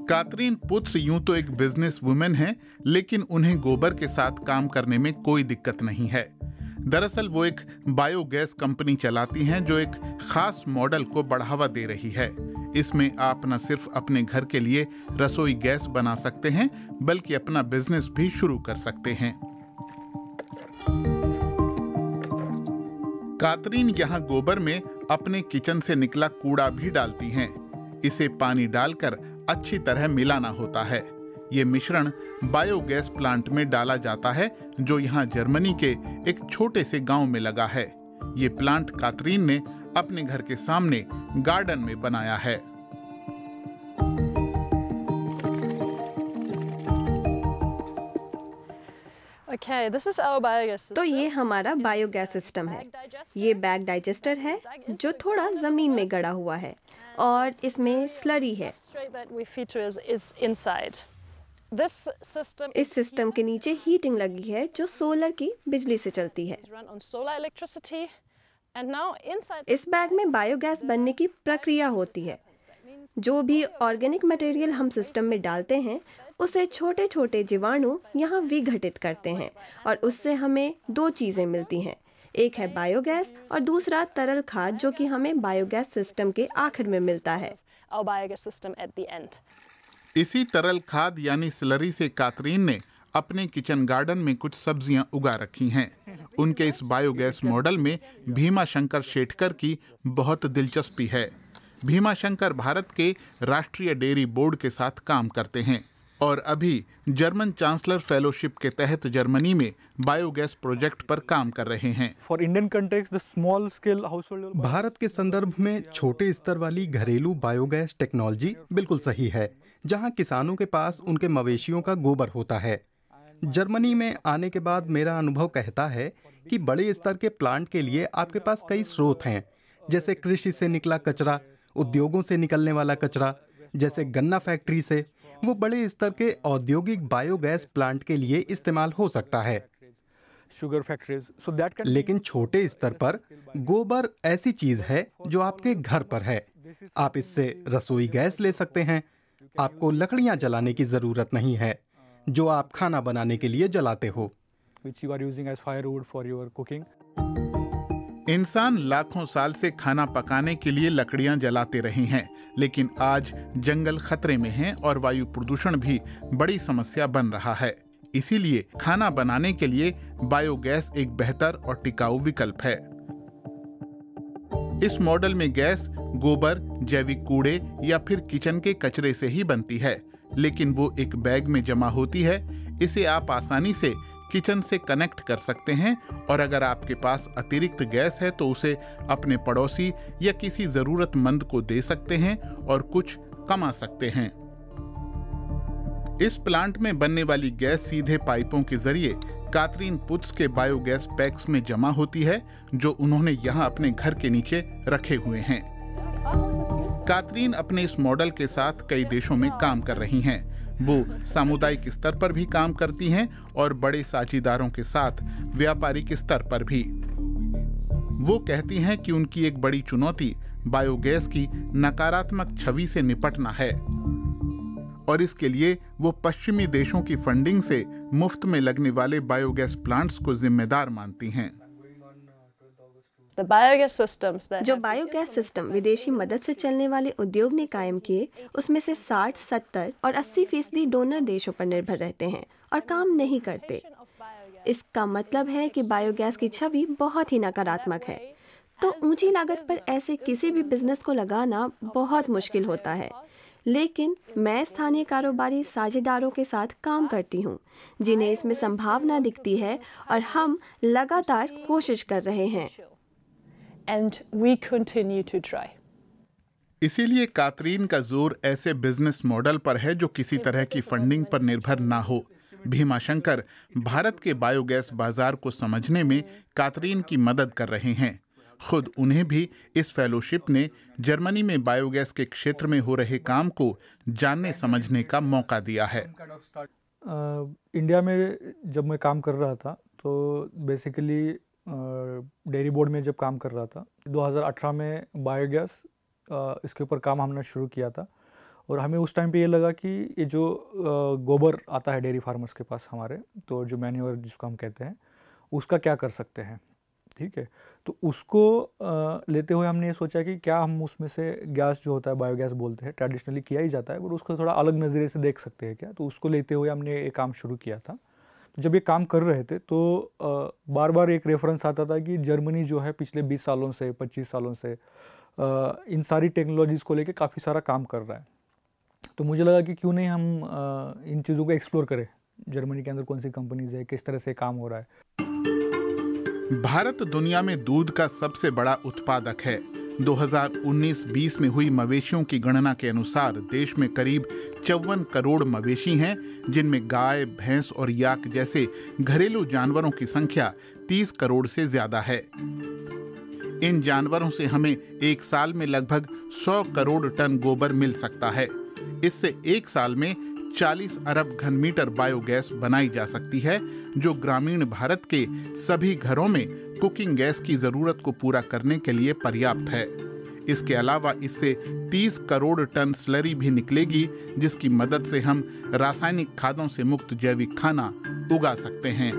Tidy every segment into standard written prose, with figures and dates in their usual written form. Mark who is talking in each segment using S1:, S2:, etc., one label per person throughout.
S1: कातरीन पुत्स यूं तो एक बिजनेस वुमेन हैं, लेकिन उन्हें गोबर के साथ काम करने में कोई दिक्कत नहीं है। दरअसल वो एक बायोगैस कंपनी चलाती हैं जो एक खास मॉडल को बढ़ावा दे रही है। इसमें आप न सिर्फ अपने घर के लिए रसोई गैस बना सकते हैं, बल्कि अपना बिजनेस भी शुरू कर सकते हैं। कातरीन यहाँ गोबर में अपने किचन से निकला कूड़ा भी डालती हैं। इसे पानी डालकर अच्छी तरह मिलाना होता है। ये मिश्रण बायोगैस प्लांट में डाला जाता है जो यहाँ जर्मनी के एक छोटे से गांव में लगा है। ये प्लांट कातरीन ने अपने घर के सामने गार्डन में बनाया है।
S2: तो ये हमारा बायोगैस सिस्टम है। ये बैग डाइजेस्टर है जो थोड़ा जमीन में गड़ा हुआ है और इसमें स्लरी है। इस सिस्टम के नीचे हीटिंग लगी है जो सोलर की बिजली से चलती है। इस बैग में बायोगैस बनने की प्रक्रिया होती है। जो भी ऑर्गेनिक मटेरियल हम सिस्टम में डालते हैं उसे छोटे छोटे जीवाणु यहाँ विघटित करते हैं और उससे हमें दो चीजें मिलती हैं। एक है बायोगैस और दूसरा तरल खाद जो कि हमें बायोगैस सिस्टम के आखिर में मिलता है।
S1: इसी तरल खाद यानी स्लरी से कातरीन ने अपने किचन गार्डन में कुछ सब्जियां उगा रखी हैं। उनके इस बायोगैस मॉडल में भीमा शंकर शेटकर की बहुत दिलचस्पी है। भीमा शंकर भारत के राष्ट्रीय डेयरी बोर्ड के साथ काम करते हैं और अभी जर्मन चांसलर फेलोशिप के तहत जर्मनी में बायोगैस प्रोजेक्ट पर काम कर रहे हैं।
S3: भारत के संदर्भ में छोटे स्तर वाली घरेलू बायोगैस टेक्नोलॉजी बिल्कुल सही है, जहां किसानों के पास उनके मवेशियों का गोबर होता है। जर्मनी में आने के बाद मेरा अनुभव कहता है कि बड़े स्तर के प्लांट के लिए आपके पास कई स्रोत हैं, जैसे कृषि से निकला कचरा, उद्योगों से निकलने वाला कचरा, जैसे गन्ना फैक्ट्री से। वो बड़े स्तर के औद्योगिक बायोगैस प्लांट के लिए इस्तेमाल हो सकता है। लेकिन छोटे स्तर पर गोबर ऐसी चीज है जो आपके घर पर है। आप इससे रसोई गैस ले सकते हैं। आपको लकड़ियां जलाने की जरूरत नहीं है जो आप खाना बनाने के लिए जलाते हो।
S1: इंसान लाखों साल से खाना पकाने के लिए लकड़ियां जलाते रहे हैं, लेकिन आज जंगल खतरे में हैं और वायु प्रदूषण भी बड़ी समस्या बन रहा है। इसीलिए खाना बनाने के लिए बायोगैस एक बेहतर और टिकाऊ विकल्प है। इस मॉडल में गैस गोबर, जैविक कूड़े या फिर किचन के कचरे से ही बनती है, लेकिन वो एक बैग में जमा होती है। इसे आप आसानी से किचन से कनेक्ट कर सकते हैं और अगर आपके पास अतिरिक्त गैस है तो उसे अपने पड़ोसी या किसी जरूरतमंद को दे सकते हैं और कुछ कमा सकते हैं। इस प्लांट में बनने वाली गैस सीधे पाइपों के जरिए कातरीन पुत्स के बायोगैस पैक्स में जमा होती है जो उन्होंने यहाँ अपने घर के नीचे रखे हुए हैं। कातरीन अपने इस मॉडल के साथ कई देशों में काम कर रही हैं। वो सामुदायिक स्तर पर भी काम करती हैं और बड़े साझीदारों के साथ व्यापारिक स्तर पर भी। वो कहती हैं कि उनकी एक बड़ी चुनौती बायोगैस की नकारात्मक छवि से निपटना है और इसके लिए वो पश्चिमी देशों की फंडिंग से मुफ्त में लगने वाले बायोगैस प्लांट्स को जिम्मेदार मानती हैं।
S2: जो बायोगैस सिस्टम विदेशी मदद से चलने वाले उद्योग ने कायम किए, उसमें से 60, 70 और 80% डोनर देशों पर निर्भर रहते हैं और काम नहीं करते। इसका मतलब है कि बायोगैस की छवि बहुत ही नकारात्मक है। तो ऊंची लागत पर ऐसे किसी भी बिजनेस को लगाना बहुत मुश्किल होता है। लेकिन मैं स्थानीय कारोबारी साझेदारों के साथ काम करती हूँ, जिन्हें इसमें संभावना दिखती है और हम लगातार कोशिश कर रहे हैं।
S4: And we continue to try.
S1: इसीलिए कातरीन का जोर ऐसे बिजनेस मॉडल पर है जो किसी तरह की फंडिंग पर निर्भर ना हो। भीमा शंकर भारत के बायोगैस बाजार को समझने में कातरीन की मदद कर रहे हैं। खुद उन्हें भी इस फेलोशिप ने जर्मनी में बायोगैस के क्षेत्र में हो रहे काम को जानने समझने का मौका दिया है।
S5: इंडिया में जब मैं काम कर रहा था तो बेसिकली डेयरी बोर्ड में जब काम कर रहा था 2018 में बायोगैस इसके ऊपर काम हमने शुरू किया था और हमें उस टाइम पे ये लगा कि ये जो गोबर आता है डेयरी फार्मर्स के पास हमारे, तो जो मैन्योर जिसको हम कहते हैं, उसका क्या कर सकते हैं, ठीक है। तो उसको लेते हुए हमने ये सोचा कि क्या हम उसमें से गैस जो होता है, बायोगैस बोलते हैं, ट्रेडिशनली किया ही जाता है, पर उसको थोड़ा अलग नज़रिए से देख सकते हैं क्या। तो उसको लेते हुए हमने ये काम शुरू किया था। तो जब ये काम कर रहे थे तो बार बार एक रेफरेंस आता था कि जर्मनी जो है पिछले 20 सालों से 25 सालों से इन सारी टेक्नोलॉजीज़ को लेके काफ़ी सारा काम कर रहा है। तो मुझे लगा कि क्यों नहीं हम इन चीज़ों को एक्सप्लोर करें, जर्मनी के अंदर कौन सी कंपनीज है, किस तरह से काम हो रहा है।
S1: भारत दुनिया में दूध का सबसे बड़ा उत्पादक है। 2019-20 में हुई मवेशियों की गणना के अनुसार देश में करीब 54 करोड़ मवेशी हैं, जिनमें गाय, भैंस और याक जैसे घरेलू जानवरों की संख्या 30 करोड़ से ज्यादा है। इन जानवरों से हमें एक साल में लगभग 100 करोड़ टन गोबर मिल सकता है। इससे एक साल में 40 अरब घन मीटर बायोगैस बनाई जा सकती है, जो ग्रामीण भारत के सभी घरों में कुकिंग गैस की जरूरत को पूरा करने के लिए पर्याप्त है। इसके अलावा इससे 30 करोड़ टन स्लरी भी निकलेगी, जिसकी मदद से हम रासायनिक खादों से मुक्त जैविक खाना उगा सकते हैं।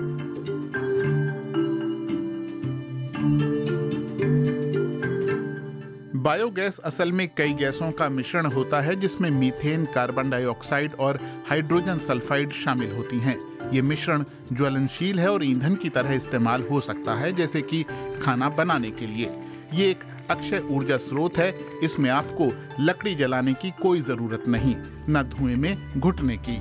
S1: बायोगैस असल में कई गैसों का मिश्रण होता है, जिसमें मीथेन, कार्बन डाइऑक्साइड और हाइड्रोजन सल्फाइड शामिल होती हैं। ये मिश्रण ज्वलनशील है और ईंधन की तरह इस्तेमाल हो सकता है, जैसे कि खाना बनाने के लिए। ये एक अक्षय ऊर्जा स्रोत है। इसमें आपको लकड़ी जलाने की कोई जरूरत नहीं, न धुएं में घुटने की।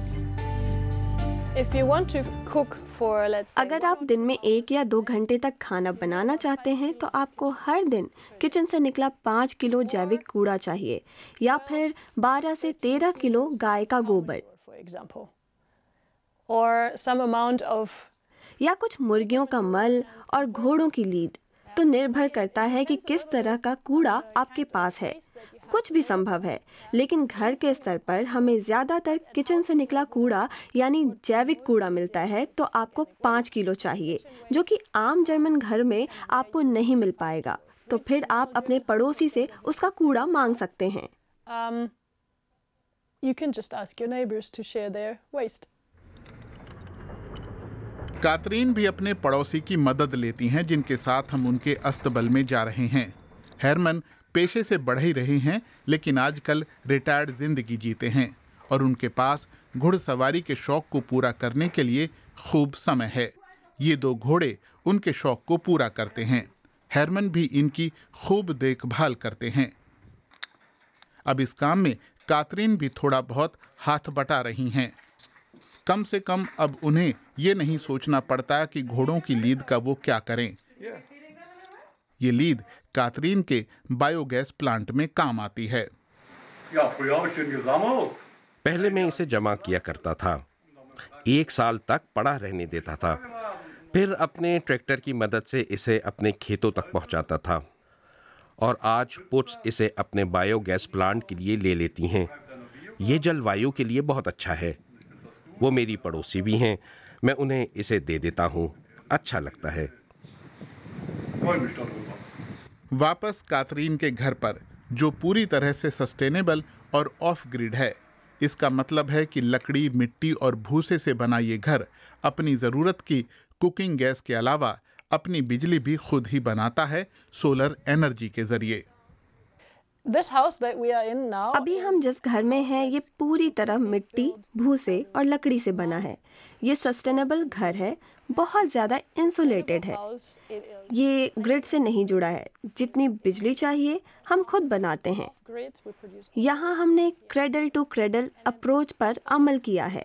S2: अगर आप दिन में 1 या 2 घंटे तक खाना बनाना चाहते हैं तो आपको हर दिन किचन से निकला 5 किलो जैविक कूड़ा चाहिए, या फिर 12 से 13 किलो गाय का गोबर, या कुछ मुर्गियों का मल और घोड़ों की लीद। तो निर्भर करता है कि किस तरह का कूड़ा आपके पास है। कुछ भी संभव है, लेकिन घर के स्तर पर हमें ज्यादातर किचन से निकला कूड़ा यानी जैविक कूड़ा मिलता है। तो आपको 5 किलो चाहिए, जो कि आम जर्मन घर में आपको नहीं मिल पाएगा। तो फिर आप अपने पड़ोसी से उसका कूड़ा मांग सकते हैं।
S4: You can just ask your neighbors to share their waste.
S1: कातरीन भी अपने पड़ोसी की मदद लेती हैं, जिनके साथ हम उनके अस्तबल में जा रहे हैं। हेरमन पेशे से बढ़ ही रहे हैं, लेकिन आजकल रिटायर्ड जिंदगी जीते हैं और उनके पास घुड़सवारी के शौक को पूरा करने के लिए खूब समय है। ये 2 घोड़े उनके शौक को पूरा करते हैं। हेरमन भी इनकी खूब देखभाल करते हैं। अब इस काम में कातरीन भी थोड़ा बहुत हाथ बटा रही हैं। कम से कम अब उन्हें ये नहीं सोचना पड़ता कि घोड़ों की लीद का वो क्या करें। ये लीद कातरीन के बायोगैस प्लांट में काम आती है।
S6: पहले मैं इसे जमा किया करता था, 1 साल तक पड़ा रहने देता था, फिर अपने ट्रैक्टर की मदद से इसे अपने खेतों तक पहुंचाता था, और आज पुट्स इसे अपने बायोगैस प्लांट के लिए ले लेती हैं। ये जलवायु के लिए बहुत अच्छा है। वो मेरी पड़ोसी भी हैं, मैं उन्हें इसे दे देता हूँ, अच्छा लगता है।
S1: वापस कातरीन के घर पर, जो पूरी तरह से सस्टेनेबल और ऑफ ग्रिड है। इसका मतलब है कि लकड़ी, मिट्टी और भूसे से बना ये घर अपनी ज़रूरत की कुकिंग गैस के अलावा अपनी बिजली भी खुद ही बनाता है, सोलर एनर्जी के जरिए।
S2: अभी हम जिस घर में हैं ये पूरी तरह मिट्टी, भूसे और लकड़ी से बना है। ये सस्टेनेबल घर है, बहुत ज़्यादा इंसुलेटेड है। ये ग्रिड से नहीं जुड़ा है। जितनी बिजली चाहिए हम खुद बनाते हैं। यहाँ हमने क्रेडल टू क्रेडल अप्रोच पर अमल किया है।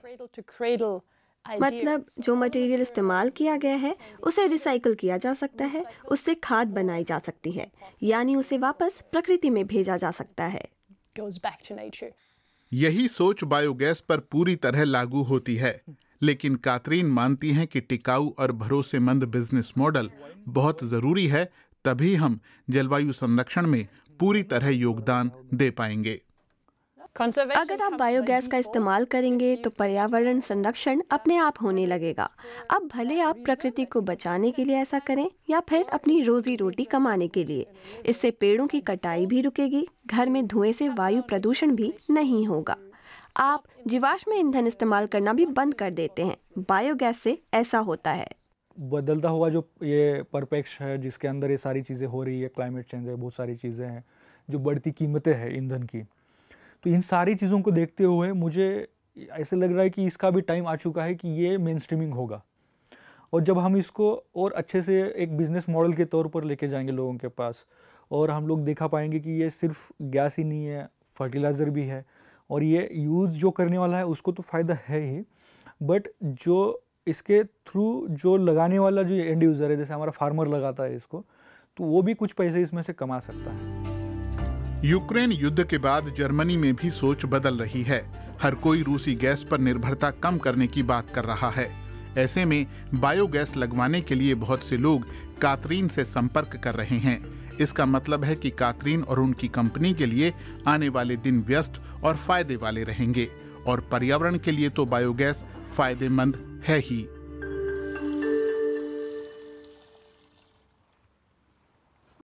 S2: मतलब जो मटेरियल इस्तेमाल किया गया है उसे रिसाइकल किया जा सकता है, उससे खाद बनाई जा सकती है, यानी उसे वापस प्रकृति में भेजा जा सकता है।
S1: यही सोच बायोगैस पर पूरी तरह लागू होती है, लेकिन कातरीन मानती हैं कि टिकाऊ और भरोसेमंद बिजनेस मॉडल बहुत जरूरी है, तभी हम जलवायु संरक्षण में पूरी तरह योगदान दे पाएंगे।
S2: अगर आप बायोगैस का इस्तेमाल करेंगे तो पर्यावरण संरक्षण अपने आप होने लगेगा। अब भले आप प्रकृति को बचाने के लिए ऐसा करें या फिर अपनी रोजी रोटी कमाने के लिए, इससे पेड़ों की कटाई भी रुकेगी, घर में धुएं से वायु प्रदूषण भी नहीं होगा। आप जीवाश्म ईंधन इस्तेमाल करना भी बंद कर देते हैं। बायोगैस से ऐसा होता है।
S5: बदलता हुआ जो ये परिप्रेक्ष्य है जिसके अंदर ये सारी चीज़ें हो रही है, क्लाइमेट चेंज है, बहुत सारी चीज़ें हैं, जो बढ़ती कीमतें हैं ईंधन की, तो इन सारी चीज़ों को देखते हुए मुझे ऐसे लग रहा है कि इसका भी टाइम आ चुका है कि ये मेन स्ट्रीमिंग होगा। और जब हम इसको और अच्छे से एक बिज़नेस मॉडल के तौर पर लेके जाएंगे लोगों के पास, और हम लोग देखा पाएंगे कि ये सिर्फ गैस ही नहीं है, फर्टिलाइज़र भी है, और ये यूज़ जो करने वाला है उसको तो फ़ायदा है ही, बट जो इसके थ्रू जो लगाने वाला जो एंड यूज़र है, जैसे हमारा फार्मर लगाता है इसको, तो वो भी कुछ पैसे इसमें से कमा सकता है।
S1: यूक्रेन युद्ध के बाद जर्मनी में भी सोच बदल रही है। हर कोई रूसी गैस पर निर्भरता कम करने की बात कर रहा है। ऐसे में बायोगैस लगवाने के लिए बहुत से लोग काथरीन से संपर्क कर रहे हैं। इसका मतलब है कि काथरीन और उनकी कंपनी के लिए आने वाले दिन व्यस्त और फायदे वाले रहेंगे, और पर्यावरण के लिए तो बायोगैस फायदेमंद है ही।